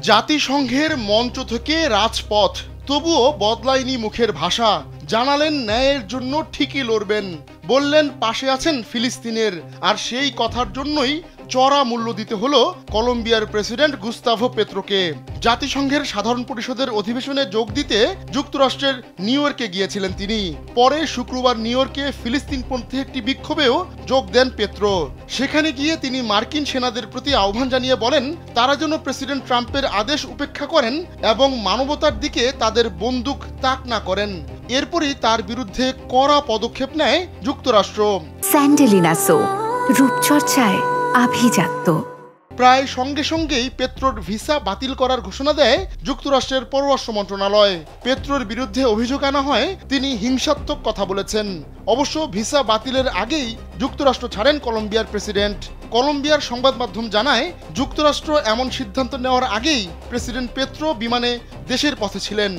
জাতিসংঘের মঞ্চ থেকে রাজপথ, তবুও বদলায়নি মুখের ভাষা। জানালেন ন্যায়ের জন্য ঠিকই লড়বেন, বললেন পাশে আছেন ফিলিস্তিনের। আর সেই কথার জন্যই চড়া মূল্য দিতে হলো কলম্বিয়ার প্রেসিডেন্ট গুস্তাভো পেত্রোকে। জাতিসংঘের সাধারণ পরিষদের অধিবেশনে যোগ দিতে যুক্তরাষ্ট্রের নিউ ইয়র্কে গিয়েছিলেন তিনি। পরে শুক্রবার নিউ ইয়র্কে ফিলিস্তিনপন্থী একটি বিক্ষোভেও যোগ দেন পেত্রো। সেখানে গিয়ে তিনি মার্কিন সেনাদের প্রতি আহ্বান জানিয়ে বলেন তারা যেন প্রেসিডেন্ট ট্রাম্পের আদেশ উপেক্ষা করেন এবং মানবতার দিকে তাদের বন্দুক তাক না করেন। এরপরই তার বিরুদ্ধে কড়া পদক্ষেপ নেয় যুক্তরাষ্ট্র। স্যান্ডেলিনা সো, রূপচর্চায় আভিজাত্য। প্রায় সঙ্গে সঙ্গেই পেত্রোর ভিসা বাতিল করার ঘোষণা দেয় যুক্তরাষ্ট্রের পররাষ্ট্র মন্ত্রণালয়। পেত্রোর বিরুদ্ধে অভিযোগ আনা হয় তিনি হিংসাত্মক কথা বলেছেন। অবশ্য ভিসা বাতিলের আগেই যুক্তরাষ্ট্র ছাড়েন কলম্বিয়ার প্রেসিডেন্ট। কলম্বিয়ার সংবাদ মাধ্যম জানায় যুক্তরাষ্ট্র এমন সিদ্ধান্ত নেওয়ার আগেই প্রেসিডেন্ট পেত্রো বিমানে দেশের পথে ছিলেন।